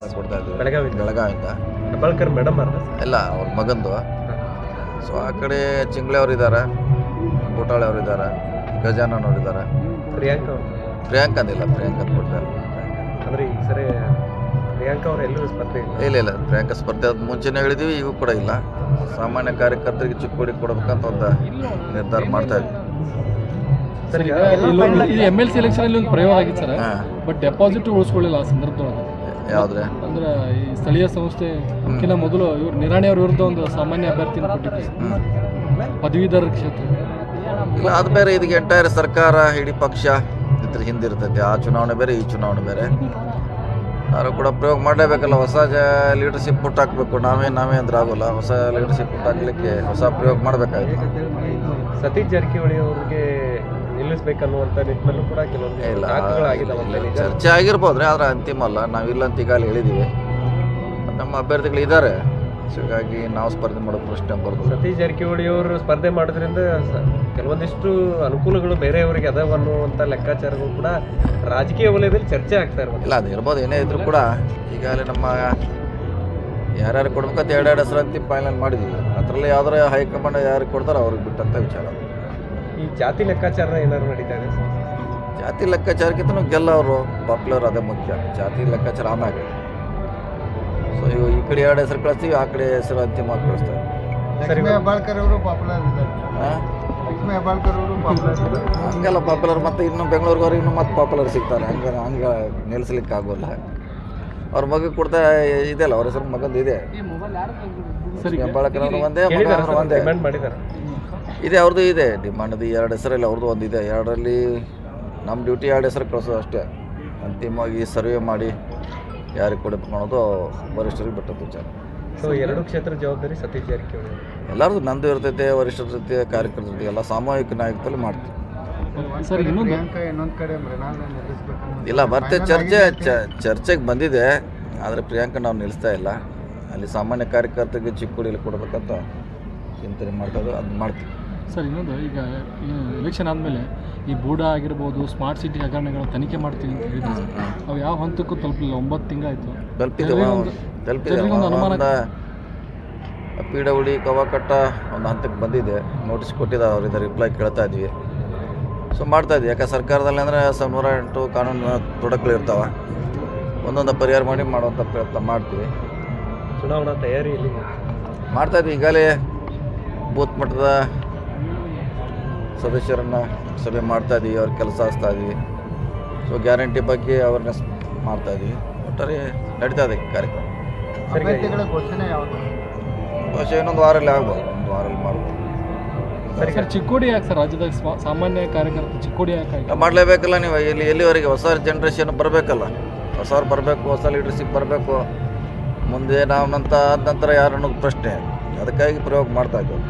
ಕೊಡ್ತಾ ಇದ್ವಿ ಬೆಳಗಾವಿಯಿಂದ ಬೆಳಗಾವಿಯಿಂದ ಮೇಡಮ್ ಎಲ್ಲ ಅವ್ರ ಮಗಂದು. ಸೊ ಆ ಕಡೆ ಚಿಂಗ್ಳೆ ಅವ್ರು ಇದ್ದಾರೆ, ಗೋಟಾಳೆ ಅವ್ರು ಇದ್ದಾರೆ, ಗಜಾನನ್ ಅವ್ರು ಇದ್ದಾರೆ. ಪ್ರಿಯಾಂಕ ಅಂದಿಲ್ಲ, ಪ್ರಿಯಾಂಕ ಅಂತ ಕೊಡ್ತಾರೆ. ಅಂದ್ರೆ ಈ ಸರಿ ಪ್ರಿಯಾಂಕಾ ಅವ್ರು ಎಲ್ಲೂ ಸ್ಪರ್ಧೆ ಇಲ್ಲ ಪ್ರಿಯಾಂಕ ಸ್ಪರ್ಧೆ ಅದು ಮುಂಚೆನೇ ಹೇಳಿದೀವಿ, ಈಗ ಕೂಡ ಇಲ್ಲ. ಸಾಮಾನ್ಯ ಕಾರ್ಯಕರ್ತರಿಗೆ ಚಿಕ್ಕೋಡಿ ಕೊಡಬೇಕಂತ ಒಂದು ನಿರ್ಧಾರ ಮಾಡ್ತಾ ಇದ್ವಿ. MLC ಎಲೆಕ್ಷನ್ ಅಲ್ಲಿ ಒಂದು ಪ್ರಯೋಗ ಆಗಿತ್ತು ಸರ್, ಬಟ್ ಡೆಪಾಸಿಟ್ ಉಳಿಸ್ಕೊಳ್ಳಿಲ್ಲ ಆ ಸಂದರ್ಭದೊಳಗೆ. ಯಾವ್ದ್ರೆ ಅಂದ್ರೆ ಈ ಸ್ಥಳೀಯ ಸಂಸ್ಥೆಕ್ಕಿಂತ ಮೊದಲು ಇವ್ರು ನಿರಾಣಿ ಅವ್ರ ವಿರುದ್ಧ ಒಂದು ಸಾಮಾನ್ಯ ಅಭ್ಯರ್ಥಿನ ಕೊಟ್ಟಿದ್ರು ಪದವೀಧರ ಕ್ಷೇತ್ರ. ಇಲ್ಲ ಅದು ಬೇರೆ, ಇದಕ್ಕೆ ಎಂಟೈರ್ ಸರ್ಕಾರ ಇಡೀ ಪಕ್ಷ ಇದ್ರ ಹಿಂದಿರ್ತೈತೆ. ಆ ಚುನಾವಣೆ ಬೇರೆ, ಈ ಚುನಾವಣೆ ಬೇರೆ. ಯಾರು ಕೂಡ ಪ್ರಯೋಗ ಮಾಡಲೇಬೇಕಲ್ಲ, ಹೊಸ ಲೀಡರ್ಶಿಪ್ ಪುಟ್ ಹಾಕಬೇಕು. ನಾವೇ ಅಂದ್ರೆ ಆಗೋಲ್ಲ, ಹೊಸ ಲೀಡರ್ಶಿಪ್ ಪುಟ್ ಹಾಕ್ಲಿಕ್ಕೆ ಹೊಸ ಪ್ರಯೋಗ ಮಾಡಬೇಕಾಗಿತ್ತು. ಸತೀಶ್ ಜಾರಕಿಹೊಳಿ ಅವ್ರಿಗೆ ನಿಲ್ಲಿಸ್ಬೇಕನ್ನುವಂಥ ನಿಟ್ಟಿನಲ್ಲೂ ಕೂಡ ಕೆಲವೊಂದು ಚರ್ಚೆ ಆಗಿರ್ಬೋದ್ರಿ, ಆದ್ರೆ ಅಂತಿಮ ಅಲ್ಲ. ನಾವಿಲ್ಲ ಅಂತ ಈಗಾಗಲೇ ಹೇಳಿದ್ದೀವಿ. ನಮ್ಮ ಅಭ್ಯರ್ಥಿಗಳು ಇದ್ದಾರೆ, ಹೀಗಾಗಿ ನಾವು ಸ್ಪರ್ಧೆ ಮಾಡೋ ಪ್ರಶ್ನೆ ಬರ್ಬೋದು. ಸತೀಶ್ ಜಾರಕಿಹೊಳಿ ಅವರು ಸ್ಪರ್ಧೆ ಮಾಡೋದ್ರಿಂದ ಕೆಲವೊಂದಿಷ್ಟು ಅನುಕೂಲಗಳು ಬೇರೆಯವರಿಗೆ ಅದಾವ ಅನ್ನುವಂಥ ಲೆಕ್ಕಾಚಾರಗಳು ಕೂಡ ರಾಜಕೀಯ ವಲಯದಲ್ಲಿ ಚರ್ಚೆ ಆಗ್ತಾ ಇರ್ಬೋದು. ಇಲ್ಲ ಅದು ಇರ್ಬೋದು, ಏನೇ ಇದ್ರು ಕೂಡ ಈಗಾಗಲೇ ನಮ್ಮ ಯಾರ್ಯಾರು ಕೊಡ್ಬೇಕಂತ ಎರಡೆರಡು ಹೆಸರು ಅಂತ ಫೈನಲ್ ಮಾಡಿದ್ವಿ. ಅದರಲ್ಲಿ ಯಾವ್ದಾರ ಹೈಕಮಾಂಡ್ ಯಾರಿಗೆ ಕೊಡ್ತಾರೋ ಅವ್ರಿಗೆ ಬಿಟ್ಟಂತ ವಿಚಾರ. ಈ ಜಾತಿ ಲೆಕ್ಕಾಚಾರ ಏನಾದ್ರು ನಡೀತಾ ಇದೆ? ಜಾತಿ ಲೆಕ್ಕಾಚಾರಕ್ಕಿಂತ ಗೆಲ್ಲವರು ಪಾಪ್ಯುಲರ್ ಅದೇ ಮುಖ್ಯ. ಜಾತಿ ಲೆಕ್ಕಾಚಾರ ಆಮ್ಯಾಗ. ಸೊ ಇವು ಈ ಕಡೆ ಎರಡು ಹೆಸರು ಕಳಿಸ್ತೀವಿ, ಆ ಕಡೆ ಹೆಸರು ಅಂತಿಮವಾಗಿ ಕಳಿಸ್ತಾರೆ. ಹಂಗೆಲ್ಲ ಪಾಪ್ಯುಲರ್ ಮತ್ತೆ ಇನ್ನು ಬೆಂಗಳೂರಿಗವ್ರು ಇನ್ನೂ ಮತ್ತೆ ಪಾಪ್ಯುಲರ್ ಸಿಗ್ತಾರೆ. ಹಂಗೆ ನಿಲ್ಲಿಸ್ಲಿಕ್ಕೆ ಆಗೋಲ್ಲ. ಅವ್ರ ಮಗ ಕೊಡ್ತಾ ಇದೆಯಲ್ಲ, ಅವ್ರ ಹೆಸರು ಮಗಂದು ಇದೆ. ಹೆಬ್ಬಾಳ್ಕರ್ ಒಂದೇ ಇದೆ, ಅವ್ರದ್ದು ಇದೆ ಡಿಮಾಂಡ್. ಎರಡು ಹೆಸರಲ್ಲಿ ಅವ್ರದ್ದು ಒಂದಿದೆ. ಎರಡರಲ್ಲಿ ನಮ್ಮ ಡ್ಯೂಟಿ ಎರಡು ಹೆಸರು ಕಳಿಸೋದು ಅಷ್ಟೇ. ಅಂತಿಮವಾಗಿ ಸರ್ವೆ ಮಾಡಿ ಯಾರಿಗೆ ಕೊಡಬೇಕು ಅನ್ನೋದು ವರಿಷ್ಠರಿಗೆ ಬಿಟ್ಟದ್ದು ವಿಚಾರ. ಸೊ ಎರಡು ಕ್ಷೇತ್ರ ಜವಾಬ್ದಾರಿ ಸತೀಶ್ ಜಾರಕಿಹೊಳಿ ಎಲ್ಲರದು ನಂದು ಇರ್ತೈತೆ, ವರಿಷ್ಠರ ಜೊತೆ ಕಾರ್ಯಕರ್ತರ ಜೊತೆ ಎಲ್ಲ ಸಾಮೂಹಿಕ ನಾಯಕತ್ವದಲ್ಲಿ ಮಾಡ್ತೀವಿ. ಇಲ್ಲ ಮತ್ತೆ ಚರ್ಚೆಗೆ ಬಂದಿದೆ, ಆದರೆ ಪ್ರಿಯಾಂಕ ನಾವು ನಿಲ್ಲಿಸ್ತಾ ಇಲ್ಲ. ಅಲ್ಲಿ ಸಾಮಾನ್ಯ ಕಾರ್ಯಕರ್ತರಿಗೆ ಚಿಕ್ಕೋಡಿಯಲ್ಲಿ ಕೊಡಬೇಕಂತ ಚಿಂತನೆ ಮಾಡ್ತಾಯಿದ್ದು, ಅದು ಮಾಡ್ತೀವಿ. ಸರ್ ಇನ್ನೊಂದು, ಈಗ ಎಲೆಕ್ಷನ್ ಆದಮೇಲೆ ಈ ಬೂಡ ಆಗಿರ್ಬೋದು, ಸ್ಮಾರ್ಟ್ ಸಿಟಿ ಹಗರಣಗಳ ತನಿಖೆ ಮಾಡ್ತೀವಿ ಅಂತ ಹೇಳಿದ್ರು ಸರ್. ಅವು ಯಾವ ಹಂತಕ್ಕೂ ತಲುಪಲಿಲ್ಲ. 9 ತಿಂಗಳಾಯಿತು. ತಲುಪಿದೆ. PWD ಕವಾಕಟ್ಟ ಒಂದು ಹಂತಕ್ಕೆ ಬಂದಿದೆ, ನೋಟಿಸ್ ಕೊಟ್ಟಿದ್ದಾರೆ. ಅವರಿಂದ ರಿಪ್ಲೈ ಕೇಳ್ತಾ ಇದ್ವಿ. ಸೊ ಮಾಡ್ತಾ ಇದ್ವಿ. ಯಾಕೆ ಸರ್ಕಾರದಲ್ಲಿ ಅಂದರೆ 108 ಕಾನೂನು ತೊಡಕುಗಳು ಇರ್ತಾವೆ. ಒಂದೊಂದು ಪರಿಹಾರ ಮಾಡಿ ಮಾಡುವಂಥ ಪ್ರಯತ್ನ ಮಾಡ್ತೀವಿ. ಚುನಾವಣಾ ತಯಾರಿಯಲ್ಲಿ ಮಾಡ್ತಾಯಿದ್ವಿ. ಈಗಾಗಲೇ ಬೂತ್ ಮಟ್ಟದ ಸದಸ್ಯರನ್ನು ಸಭೆ ಮಾಡ್ತಾಯಿದ್ವಿ, ಅವ್ರ ಕೆಲಸ ಹಚ್ತಾಯಿದ್ವಿ. ಸೊ ಗ್ಯಾರಂಟಿ ಬಗ್ಗೆ ಅವೇರ್ನೆಸ್ ಮಾಡ್ತಾಯಿದ್ವಿ. ಒಟ್ಟಾರೆ ನಡೀತಾ ಇದೆ ಕಾರ್ಯಕ್ರಮ. ಬಹುಶಃ ಇನ್ನೊಂದು ವಾರಲ್ಲಿ ಆಗ್ಬೋದು, ಒಂದು ವಾರಲ್ಲಿ ಮಾಡ್ಬೋದು. ಸರ್ ಚಿಕ್ಕೋಡಿ ಯಾಕೆ ಸರ್ ರಾಜ್ಯದಾಗ ಸಾಮಾನ್ಯ ಕಾರ್ಯಕರ್ತ ಚಿಕ್ಕೋಡಿ ಯಾಕೆ ಮಾಡಲೇಬೇಕಲ್ಲ? ನೀವು ಎಲ್ಲಿವರೆಗೆ ಹೊಸ ಜನ್ರೇಷನ್ ಬರಬೇಕಲ್ಲ, ಹೊಸವ್ರು ಬರಬೇಕು, ಹೊಸ ಲೀಡರ್ಶಿಪ್ ಬರಬೇಕು. ಮುಂದೆ ನಾವು ಆದ ನಂತರ ಯಾರು ಅನ್ನೋದು ಪ್ರಶ್ನೆ. ಅದಕ್ಕಾಗಿ ಪ್ರಯೋಗ ಮಾಡ್ತಾ ಇದ್ದೇವೆ.